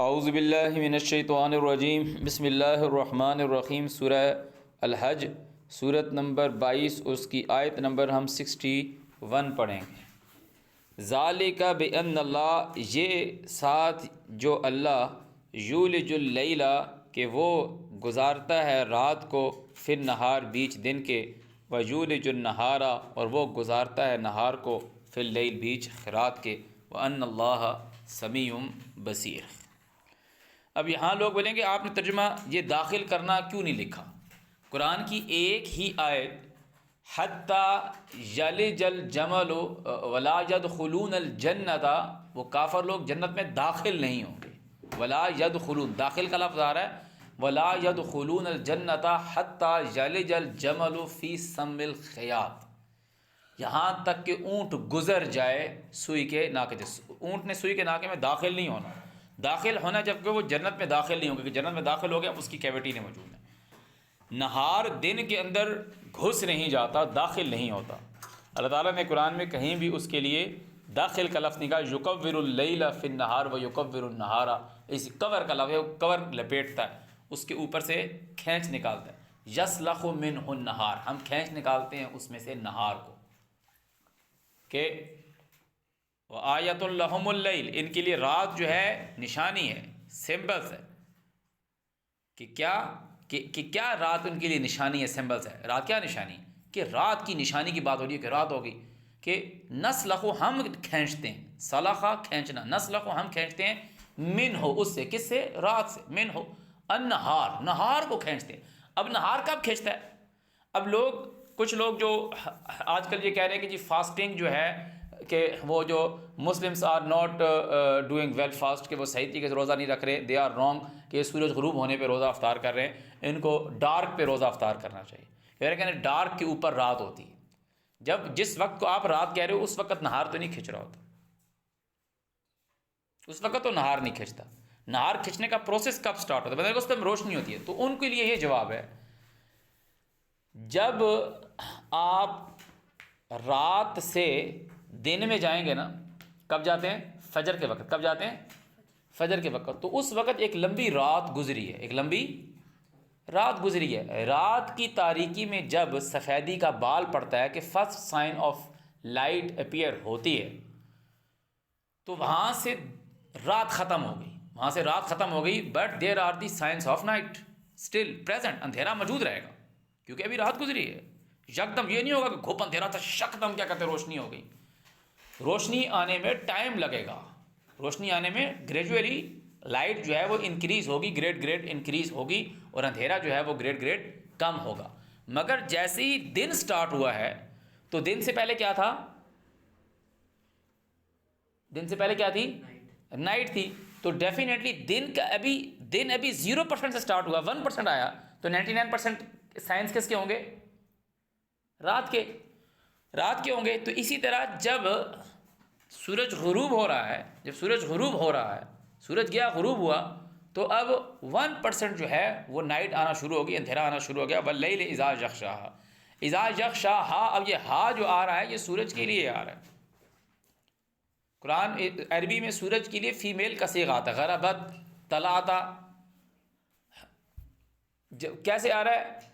اعوذ باللہ من الشیطان الرجیم، بسم اللہ الرحمن الرحیم۔ سورہ الحج سورت نمبر 22، اس کی آیت نمبر ہم 61 پڑھیں گے۔ ذالک بان اللہ، یہ ساتھ جو اللہ یولج اللیل، کہ وہ گزارتا ہے رات کو، فی النہار بیچ دن کے، ویولج النہار، اور وہ گزارتا ہے نہار کو، فی اللیل بیچ رات کے، وان اللہ سمیع بصیر۔ اب یہاں لوگ بولیں گے آپ نے ترجمہ یہ داخل کرنا کیوں نہیں لکھا؟ قرآن کی ایک ہی آیت حتی یلج الجمل ولا یدخلون الجنت، وہ کافر لوگ جنت میں داخل نہیں ہوں گے۔ ولا یدخلون، داخل کا لفظ آ رہا ہے، ولا یدخلون الجنت حتی یلج الجمل فی سم الخیاط، یہاں تک کہ اونٹ گزر جائے سوئی کے ناکے سے۔ اونٹ نے سوئی کے ناکے میں داخل نہیں ہونا، داخل ہونا جبکہ وہ جنت میں داخل نہیں ہوگا، کہ جنت میں داخل ہو گیا اس کی کیویٹی نہیں موجود ہے۔ نہار دن کے اندر گھس نہیں جاتا، داخل نہیں ہوتا۔ اللہ تعالیٰ نے قرآن میں کہیں بھی اس کے لیے داخل کا لفظ نکالا، یکور اللیل فی النہار و یکور النہار، اس کور کا لفظ ہے، کور لپیٹتا ہے، اس کے اوپر سے کھینچ نکالتا ہے۔ یسلخ منہ النہار، ہم کھینچ نکالتے ہیں اس میں سے نہار کو، کہ وآیۃ لہم اللیل، ان کے لیے رات جو ہے نشانی ہے، سمبلس ہے، کہ کیا رات ان کے لیے نشانی ہے، سمبلس ہے۔ رات کیا نشانی؟ کہ رات کی نشانی کی بات ہو رہی ہے، کہ رات ہوگی، کہ نسلخ، ہم کھینچتے ہیں، سلخہ کھینچنا، نسلخ ہم کھینچتے ہیں، من ہو، اس سے، کس سے؟ رات سے، من ہو النہار، نہار کو کھینچتے ہیں۔ اب نہار کب کھینچتا ہے؟ اب کچھ لوگ جو آج کل یہ کہہ رہے ہیں کہ جی فاسٹنگ جو ہے، کہ وہ جو Muslims are not doing well fast, کہ وہ صحیح طریقے سے روزہ نہیں رکھ رہے، دے آر رانگ، کہ سورج غروب ہونے پہ روزہ افطار کر رہے ہیں، ان کو ڈارک پہ روزہ افطار کرنا چاہیے۔ پھر کہتے ہیں ڈارک کے اوپر رات ہوتی ہے، جس وقت کو آپ رات کہہ رہے ہو اس وقت نہار تو نہیں کھنچ رہا ہوتا، اس وقت تو نہار نہیں کھنچتا۔ نہار کھنچنے کا پروسیس کب سٹارٹ ہوتا ہے؟ بندے کو اس ٹائم روشنی ہوتی ہے۔ تو ان کے لیے یہ جواب ہے، جب آپ رات سے دن میں جائیں گے نا، کب جاتے ہیں؟ فجر کے وقت۔ کب جاتے ہیں؟ فجر کے وقت۔ تو اس وقت ایک لمبی رات گزری ہے، ایک لمبی رات گزری ہے۔ رات کی تاریکی میں جب سفیدی کا بال پڑتا ہے، کہ first sign of light appear ہوتی ہے، تو وہاں سے رات ختم ہو گئی، وہاں سے رات ختم ہو گئی، but there are the signs of night still present, اندھیرا موجود رہے گا، کیونکہ ابھی رات گزری ہے۔ یکدم یہ نہیں ہوگا کہ گھوپ اندھیرا تھا، شکدم کیا کہتے ہیں روشنی ہو گئی۔ روشنی آنے میں ٹائم لگے گا، روشنی آنے میں گریجولی لائٹ جو ہے وہ انکریز ہوگی، گریڈ انکریز ہوگی، اور اندھیرا جو ہے وہ گریڈ کم ہوگا۔ مگر جیسے ہی دن سٹارٹ ہوا ہے، تو دن سے پہلے کیا تھا؟ دن سے پہلے کیا تھی؟ نائٹ تھی۔ تو ڈیفینیٹلی دن ابھی 0% سے سٹارٹ ہوا، 1% آیا، تو 99% سائنس کس کے ہوں گے؟ رات کے ہوں گے۔ تو اسی طرح جب سورج غروب ہو رہا ہے، سورج گیا غروب ہوا، تو اب 1% جو ہے وہ نائٹ آنا شروع ہوگی، اندھیرا آنا شروع ہو گیا۔ واللیل اذا یغشاہا، اذا یغشاہا، اب یہ ہا جو آ رہا ہے یہ سورج کے لیے آ رہا ہے۔ قرآن عربی میں سورج کے لیے فیمیل کا صیغہ آتا ہے، غربت، طلعتا، کیسے آ رہا ہے؟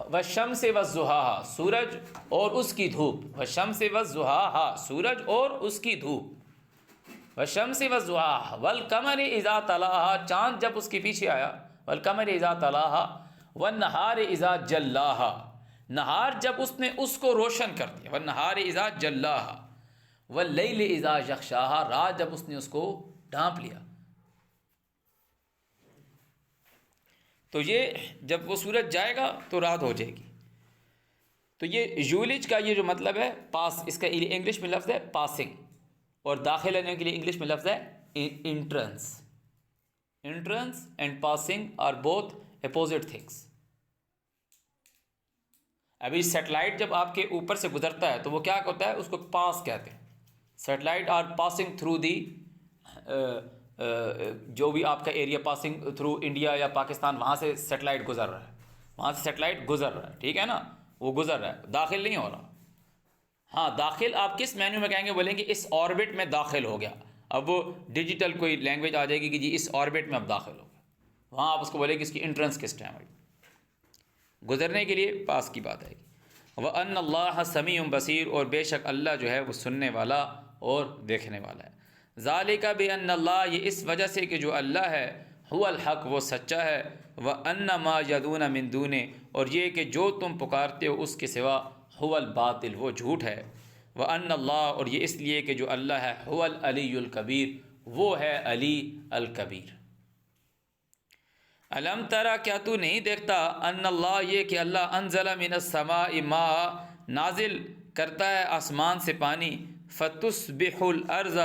والشمس والضحاہا، سورج اور اس کی دھوپ، والشمس والضحاہا، سورج اور اس کی دھوپ، والشمس والضحاہا، والقمر اذا تلاہا، چاند جب اس کے پیچھے آیا، والقمر اذا تلاہا، والنہار اذا جلاہا، نہار جب اس نے اس کو روشن کر دیا، والنہار اذا جلاہا، واللیل اذا یغشاہا، رات جب اس نے اس کو ڈھانپ لیا۔ تو یہ جب وہ سورج جائے گا تو رات ہو جائے گی۔ تو یہ یولج کا یہ جو مطلب ہے، پاس، اس کا انگلش میں لفظ ہے پاسنگ، اور داخل لینے کے لیے انگلش میں لفظ ہے entrance. Entrance and passing are both opposite things. ابھی سیٹلائٹ جب آپ کے اوپر سے گزرتا ہے تو وہ کیا ہوتا ہے؟ اس کو پاس کہتے ہیں۔ Satellite are passing through the جو بھی آپ کا ایریا، پاسنگ تھرو انڈیا یا پاکستان، وہاں سے سیٹلائٹ گزر رہا ہے، وہاں سے سیٹلائٹ گزر رہا ہے، ٹھیک ہے نا، وہ گزر رہا ہے، داخل نہیں ہو رہا۔ ہاں داخل آپ کس مینو میں کہیں گے؟ بولیں گے اس آربٹ میں داخل ہو گیا، اب وہ ڈیجیٹل کوئی لینگویج آ جائے گی کہ جی اس آربٹ میں اب داخل ہو گئے، وہاں آپ اس کو بولے کہ اس کی انٹرنس کس ٹائم آئے گی، گزرنے کے لیے پاس کی بات آئے گی۔ وَأَنَّ اللَّهَ سَمِيعٌ بَصِيرٌ، اور بے شک اللہ جو ہے وہ سننے والا اور دیکھنے والا ہے۔ ذَلِكَ بِأَنَّ اللَّهَ، یہ اس وجہ سے کہ جو اللہ ہے، هو الحق، وہ سچا ہے، وَأَنَّ مَا يَدْعُونَ مِن دُونِهِ، اور یہ کہ جو تم پکارتے ہو اس کے سوا، هو الباطل، وہ جھوٹ ہے، وَأَنَّ اللَّهَ، اور یہ اس لیے کہ جو اللہ ہے، هو العلی الکبیر، وہ ہے علی الکبیر۔ الم ترا، کیا تو نہیں دیکھتا، ان اللہ، یہ کہ اللہ انزل من السماء ماء، نازل کرتا ہے آسمان سے پانی، فتصبح الارض،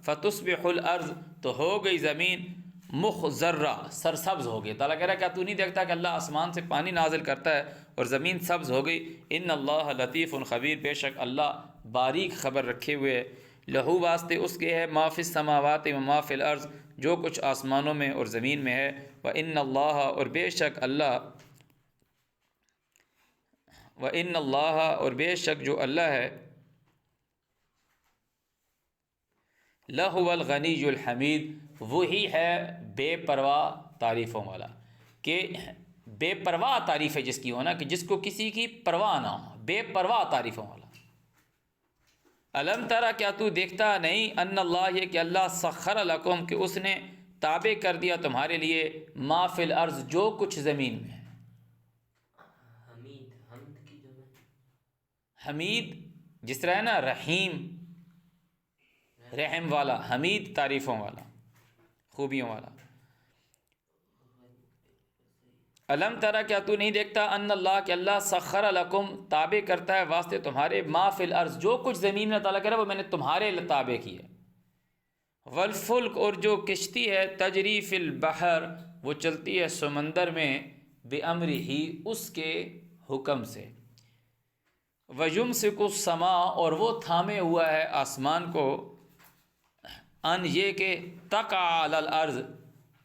فتصبح الارض، تو ہو گئی زمین مخضرہ، سرسبز ہو گئی۔ تعالیٰ کہہ رہا ہے کیا تو نہیں دیکھتا کہ اللہ آسمان سے پانی نازل کرتا ہے اور زمین سبز ہو گئی۔ ان اللہ لطیف خبیر، بے شک اللہ باریک خبر رکھے ہوئے ہے۔ لہو، واسطے اس کے ہے، ما فی السماوات و ما فی الارض، جو کچھ آسمانوں میں اور زمین میں ہے، وَإِنَّ اللَّهَ، اور بے شک اللہ، وَإِنَّ اللَّهَ، اور بے شک جو اللہ ہے، لَهُوَ الْغَنِيُّ الْحَمِيدُ، وہی ہے بے پرواہ تعریفوں والا، کہ بے پرواہ تعریف ہے جس کی ہونا، کہ جس کو کسی کی پرواہ نہ ہو، بے پرواہ تعریفوں والا۔ الم ترا، کیا تو دیکھتا نہیں، ان اللہ، یہ کہ اللہ، سخر لکم، کہ اس نے تابع کر دیا تمہارے لیے، ما فی الارض، جو کچھ زمین میں ہے۔ حمید، حمد کی جمع، حمید جس طرح ہے نا، رحیم، رحم والا، حمید تعریفوں والا، خوبیوں والا۔ الم ترا، کیا تو نہیں دیکھتا، ان اللہ، کہ اللہ، سخر لکم، تابع کرتا ہے واسطے تمہارے، ما فی الارض، جو کچھ زمین میں، تعالیٰ کہہ رہا ہے وہ میں نے تمہارے تابع کی ہے، والفلک، اور جو کشتی ہے، تجری فی البحر، وہ چلتی ہے سمندر میں، بامرہ، اس کے حکم سے، ویمسک السماء، اور وہ تھامے ہوا ہے آسمان کو، ان، یہ کہ تقع علی الارض،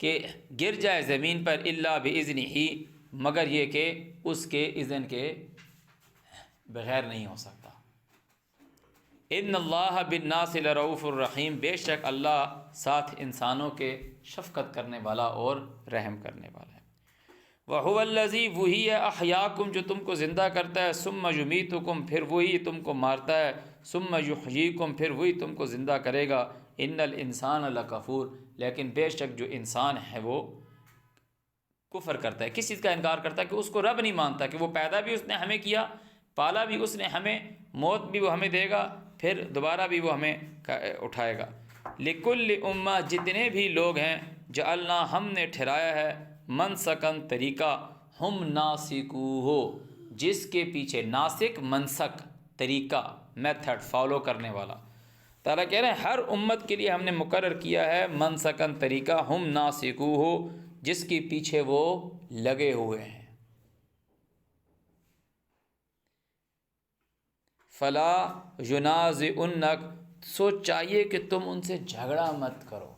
کہ گر جائے زمین پر، الا باذنہ، مگر یہ کہ اس کے اذن کے بغیر نہیں ہو سکتا۔ ان اللہ بالناس لرؤوف الرحیم، بے شک اللہ ساتھ انسانوں کے شفقت کرنے والا اور رحم کرنے والا ہے۔ وَهُوَ الَّذِي، وہی ہے، احیاکم، جو تم کو زندہ کرتا ہے، ثم یمیتکم، پھر وہی تم کو مارتا ہے، ثم یحییکم، پھر وہی تم کو زندہ کرے گا۔ ان الانسان لکفور، لیکن بے شک جو انسان ہے وہ کفر کرتا ہے، کس چیز کا انکار کرتا ہے، کہ اس کو رب نہیں مانتا، کہ وہ پیدا بھی اس نے ہمیں کیا، پالا بھی اس نے ہمیں، موت بھی وہ ہمیں دے گا، پھر دوبارہ بھی وہ ہمیں اٹھائے گا۔ لکل امہ، جتنے بھی لوگ ہیں، جعلنا، ہم نے ٹھہرایا ہے، منسکن، طریقہ، ہم ناسکوہ، جس کے پیچھے، ناسک منسک، طریقہ، میتھڈ، فالو کرنے والا۔ تعالیٰ کہہ رہے ہیں ہر امت کے لیے ہم نے مقرر کیا ہے منسکن، طریقہ، ہم ناسکوہ، جس کے پیچھے وہ لگے ہوئے ہیں۔ فلا ینازعنک، سو چاہیے کہ تم ان سے جھگڑا مت کرو،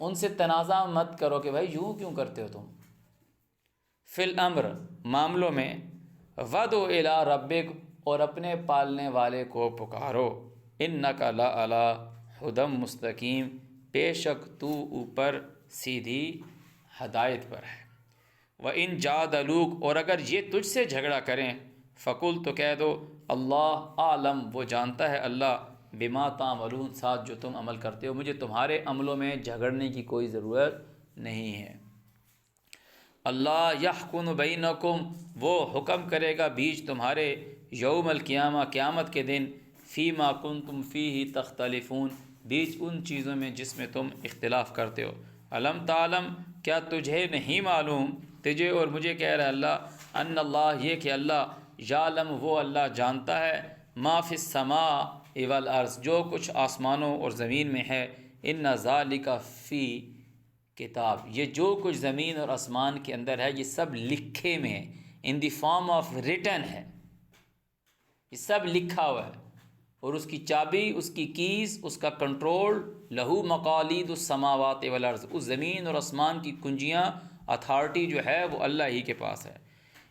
ان سے تنازع مت کرو کہ بھائی یوں کیوں کرتے ہو تم، فی الامر، معاملوں میں، ودع الی ربک، اور اپنے پالنے والے کو پکارو، انک لعلی ھدی مستقیم، بے شک تو اوپر سیدھی ہدایت پر ہے۔ وَإِن جَادَلُوكَ، اور اگر یہ تجھ سے جھگڑا کریں، فقل، تو کہہ دو، اللہ عالم، وہ جانتا ہے اللہ، بما تعملون، ساتھ جو تم عمل کرتے ہو، مجھے تمہارے عملوں میں جھگڑنے کی کوئی ضرورت نہیں ہے۔ اللہ یحکم بینکم، وہ حکم کرے گا بیچ تمہارے، یوم القیامہ، قیامت کے دن، فیما کنتم فیہ تختلفون، بیچ ان چیزوں میں جس میں تم اختلاف کرتے ہو۔ الم تعلم، کیا تجھے نہیں معلوم، تجھے اور مجھے کہہ رہا ہے اللہ، ان اللہ، یہ کہ اللہ، یعلم، وہ اللہ جانتا ہے، ما فی السماء والارض، جو کچھ آسمانوں اور زمین میں ہے، ان ذالک فی کتاب، یہ جو کچھ زمین اور آسمان کے اندر ہے یہ سب لکھے میں ہے، ان دی فارم آف ریٹن ہے، یہ سب لکھا ہوا ہے، اور اس کی چابی، اس کی کیز، اس کا کنٹرول، لہو مقالید السماوات والارض، اس زمین اور آسمان کی کنجیاں، اتھارٹی جو ہے وہ اللہ ہی کے پاس ہے۔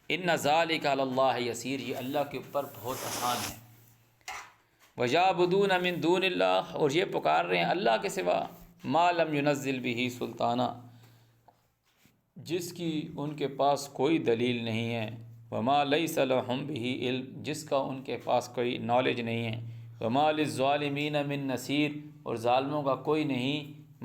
ان ذالک علی اللہ یسیر، یہ اللہ کے اوپر بہت آسان ہے۔ وَيَعْبُدُونَ مِن دُونِ اللَّهِ، اور یہ پکار رہے ہیں اللہ کے سوا، مَا لَمْ يُنَزِّلْ بِهِ سُلطانًا، جس کی ان کے پاس کوئی دلیل نہیں ہے، وَمَا لَيْسَ لَهُم بِهِ علم، جس کا ان کے پاس کوئی نالج نہیں ہے، وَمَا لِلظَّالِمِينَ مِن نَصِيرٍ، اور ظالموں کا کوئی نہیں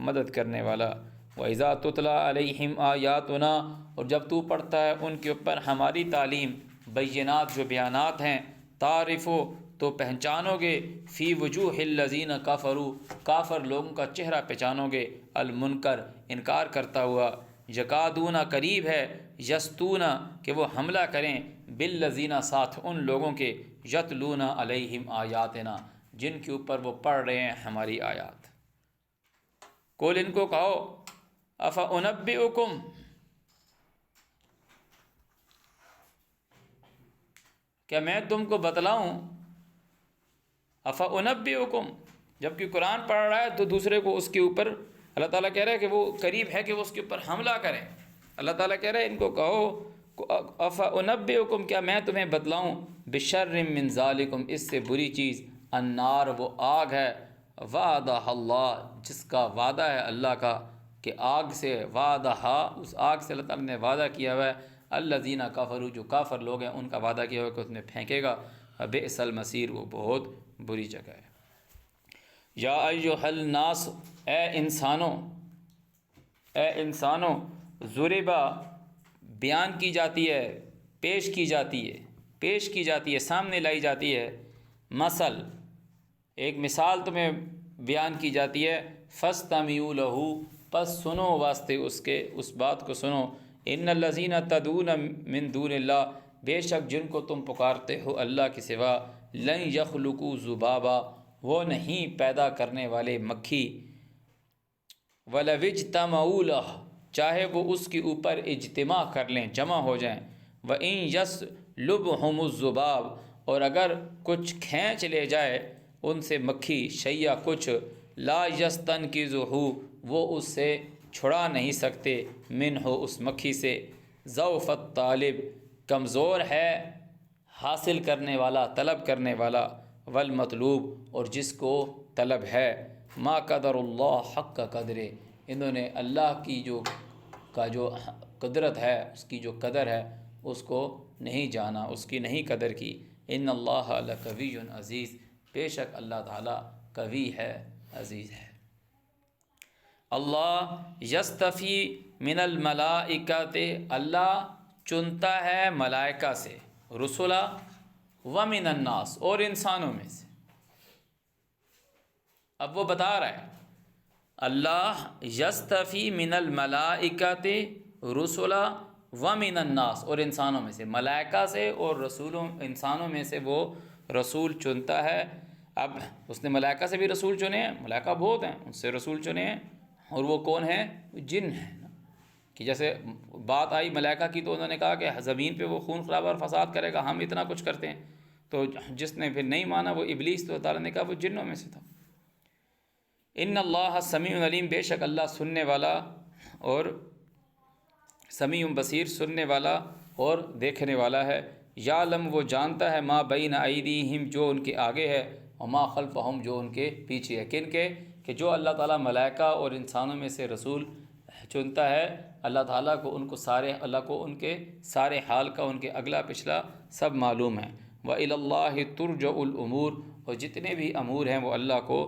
مدد کرنے والا۔ وَإِذَا تُتْلَىٰ عَلَيْهِمْ آيَاتُنَا، اور جب تو پڑھتا ہے ان کے اوپر ہماری تعلیم، بینات جو بیانات ہیں، تعرفو تو پہچانو گے، فی وجوہ الذین کفروا، کافر لوگوں کا چہرہ پہچانو گے، المنکر انکار کرتا ہوا، یکادون قریب ہے، یستون کہ وہ حملہ کریں، بالذین ساتھ ان لوگوں کے، یتلون علیہم آیاتنا جن کے اوپر وہ پڑھ رہے ہیں ہماری آیات۔ قل ان کو کہو، افانبئکم، کیا میں تم کو بتلاؤں، افانبئکم، جب کہ قرآن پڑھ رہا ہے تو دوسرے کو اس کے اوپر اللہ تعالیٰ کہہ رہا ہے کہ وہ قریب ہے کہ وہ اس کے اوپر حملہ کریں۔ اللہ تعالیٰ کہہ رہا ہے ان کو کہو، افانبئکم، کیا میں تمہیں بتلاؤں، بشر من ذالکم، اس سے بری چیز، النار، وہ آگ ہے، وعدہ اللہ، جس کا وعدہ ہے اللہ کا، کہ آگ سے، وعدہ، اس آگ سے اللہ تعالیٰ نے وعدہ کیا ہوا ہے، الذین کفروا، جو کافر لوگ ہیں ان کا وعدہ کیا ہوا ہے کہ اس میں پھینکے گا، بئس المصیر، وہ بہت بری جگہ ہے۔ یا ایھا الناس، اے انسانوں، اے انسانوں، ضربا بیان کی جاتی ہے، پیش کی جاتی ہے، پیش کی جاتی ہے، سامنے لائی جاتی ہے، مثل، ایک مثال تمہیں بیان کی جاتی ہے، فاستمعوا لہ، پس سنو واسطے اس کے، اس بات کو سنو، ان الذین تدعون من دون اللہ، بے شک جن کو تم پکارتے ہو اللہ کے سوا، لن یخلقوا ذبابا، وہ نہیں پیدا کرنے والے مکھی، وَلَوِ اجْتَمَعُوا لَهُ، چاہے وہ اس کے اوپر اجتماع کر لیں، جمع ہو جائیں، وَإِن يَسْلُبْهُمُ الذُّبَابُ، اور اگر کچھ کھینچ لے جائے ان سے مکھی، شیء کچھ، لا يَسْتَنْقِذُهُ، وہ اس سے چھڑا نہیں سکتے، منہ اس مکھی سے، ضعف الطالب، کمزور ہے حاصل کرنے والا، طلب کرنے والا، والمطلوب، اور جس کو طلب ہے، ما قدر اللہ حق قدر، انہوں نے اللہ کی جو قدرت ہے، اس کی جو قدر ہے اس کو نہیں جانا، اس کی نہیں قدر کی، ان اللہ لقوی عزیز، بے شک اللہ تعالیٰ قوی ہے، عزیز ہے۔ اللہ یستفی من الملائکۃ، اللہ چنتا ہے ملائکہ سے، رسلا، ومن الناس، اور انسانوں میں سے۔ اب وہ بتا رہا ہے اللہ یستفی من الملائکۃ رسلا ومن الناس، اور انسانوں میں سے، ملائکہ سے اور رسولوں، انسانوں میں سے وہ رسول چنتا ہے۔ اب اس نے ملائکہ سے بھی رسول چنے ہیں، ملائکہ بہت ہیں، ان سے رسول چنے ہیں، اور وہ کون ہیں؟ جن ہیں، کہ جیسے بات آئی ملائکہ کی تو انہوں نے کہا کہ زمین پہ وہ خون خرابہ اور فساد کرے گا، ہم اتنا کچھ کرتے ہیں، تو جس نے پھر نہیں مانا وہ ابلیس، تو تعالیٰ نے کہا وہ جنوں میں سے تھا۔ ان اللہ سمیع علیم، بے شک اللہ سننے والا اور سمیع بصیر، سننے والا اور دیکھنے والا ہے۔ یعلم، وہ جانتا ہے، ما بین ایدیہم، جو ان کے آگے ہے، وما خلفہم، جو ان کے پیچھے ہے، کن کے؟ کہ جو اللہ تعالیٰ ملائکہ اور انسانوں میں سے رسول چنتا ہے، اللہ تعالیٰ کو ان کو سارے، اللہ کو ان کے سارے حال کا، ان کے اگلا پچھلا سب معلوم ہے۔ وَإِلَى اللَّهِ تُرْجَعُ الْأُمُورُ، اور جتنے بھی امور ہیں وہ اللہ کو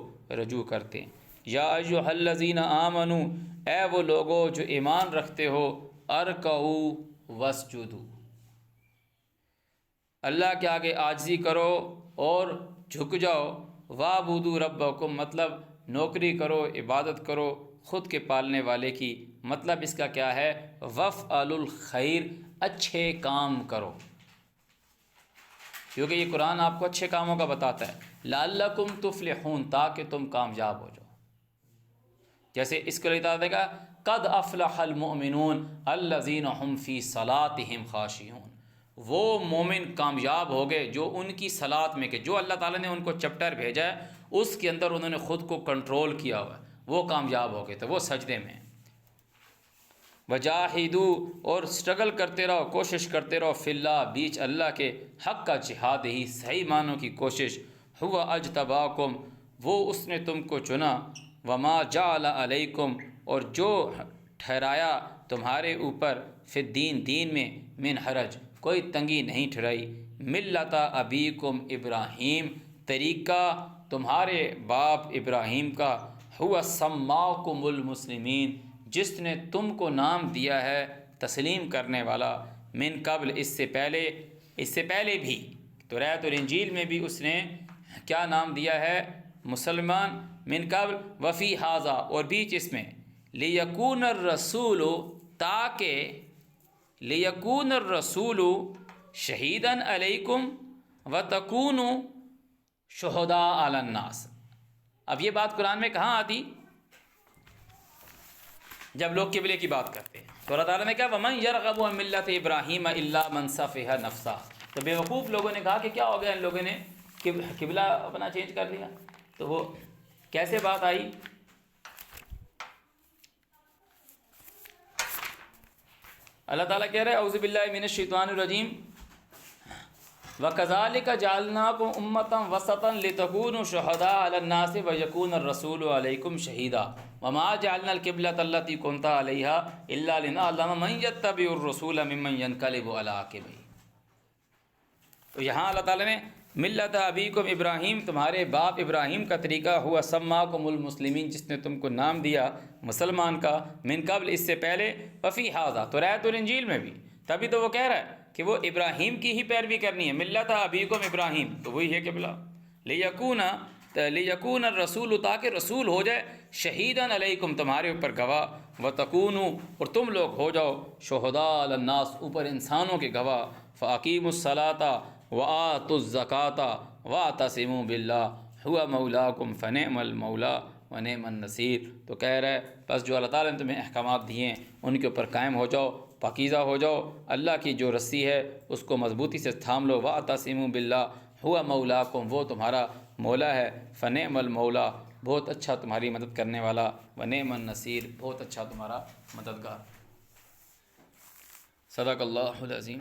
رجوع کرتے ہیں۔ یا ایھا الذین آمنوا، اے وہ لوگو جو ایمان رکھتے ہو، ارکعوا واسجدوا، اللہ کے آگے عاجزی کرو اور جھک جاؤ، وَاعْبُدُوا رَبَّکُم، مطلب نوکری کرو، عبادت کرو خود کے پالنے والے کی، مطلب اس کا کیا ہے؟ وَافْعَلُوا الْخَيْرَ، اچھے کام کرو، کیونکہ یہ قرآن آپ کو اچھے کاموں کا بتاتا ہے، لَعَلَّکُمْ تُفْلِحُونَ، تاکہ تم کامیاب ہو جاؤ۔ جیسے اس کو بتا دے گا، قد افلح المؤمنون الذین هم فی صلاتهم خاشعون، وہ مومن کامیاب ہو گئے جو ان کی صلات میں، کہ جو اللہ تعالیٰ نے ان کو چیپٹر بھیجا ہے اس کے اندر انہوں نے خود کو کنٹرول کیا ہوا ہے، وہ کامیاب ہو گئے، تو وہ سجدے میں۔ وجاہدوا، اور سٹرگل کرتے رہو، کوشش کرتے رہو، فی اللہ، بیچ اللہ کے، حق کا جہاد، ہی صحیح معنوں کی کوشش، ہوا اجتباکم، وہ اس نے تم کو چنا، وما جعل علیکم، اور جو ٹھہرایا تمہارے اوپر، فی الدین، دین میں، من حرج، کوئی تنگی نہیں ٹھہرائی، ملت ابیکم ابراہیم، طریقہ تمہارے باپ ابراہیم کا، ہوا سماکم المسلمین، جس نے تم کو نام دیا ہے تسلیم کرنے والا، من قبل، اس سے پہلے بھی، توریت اور انجیل میں بھی اس نے کیا نام دیا ہے؟ مسلمان، من قبل، وفی حاضہ، اور بیچ اس میں، لیکون الرسول، تاکہ، لیکون الرسول شہیداً علیکم وتکونوا شہداء علی الناس۔ اب یہ بات قرآن میں کہاں آتی؟ جب لوگ قبلے کی بات کرتے ہیں تو اللہ تعالیٰ نے کہا وَمَن يَرْغَبُ عَن مِّلَّةِ إِبْرَاهِيمَ إِلَّا مَن سَفِهَ نَفْسَهُ، تو بیوقوف لوگوں نے کہا کہ کیا ہو گیا ان لوگوں نے قبلہ اپنا چینج کر لیا، تو وہ کیسے بات آئی؟ اللہ تعالیٰ کہہ رہے ہیں اعوذ باللہ من الشیطان الرجیم، وَكَذَلِكَ جَعَلْنَاكُمْ أُمَّةً وَسَطًا لِتَكُونُوا شُهَدَاءَ عَلَى النَّاسِ وَيَكُونَ الرَّسُولُ عَلَيْكُمْ شَهِيدًا وَمَا جَعَلْنَا الْقِبْلَةَ الَّتِي كُنْتَ عَلَيْهَا إِلَّا لِنَعْلَمَ مَن يَتَّبِعُ الرَّسُولَ مِمَّن يَنقَلِبُ عَلَىٰ عَقِبَيْهِ۔ تو یہاں اللہ تعالیٰ نے ملت ابیکم ابراہیم، تمہارے باپ ابراہیم کا طریقہ، ہوا سماکم المسلمین، جس نے تم کو نام دیا مسلمان کا، من قبل، اس سے پہلے، وفی حاضہ، توریت اور انجیل میں بھی، تبھی تو وہ کہہ رہا ہے کہ وہ ابراہیم کی ہی پیروی کرنی ہے، ملت ابیکم ابراہیم، تو وہی ہے قبلہ، لیکون الرسول، تاکہ رسول ہو جائے، شہیداً علیکم، تمہارے اوپر گواہ، وتکونوا، اور تم لوگ ہو جاؤ، شہداء علی الناس، اوپر انسانوں کے گواہ، فاقیموا الصلاۃ وآتوا الزکاۃ واعتصموا باللہ هو مولاکم فنعم المولا ونعم النصیر۔ تو کہہ رہے بس جو اللہ تعالیٰ نے تمہیں احکامات دیے ہیں ان کے اوپر قائم ہو جاؤ، پاکیزہ ہو جاؤ، اللہ کی جو رسی ہے اس کو مضبوطی سے تھام لو، واعتصموا باللہ ہوا مولاکم، وہ تمہارا مولا ہے، فنعم المولا، بہت اچھا تمہاری مدد کرنے والا، ونعم النصیر، بہت اچھا تمہارا مددگار۔ صدق اللہ العظیم۔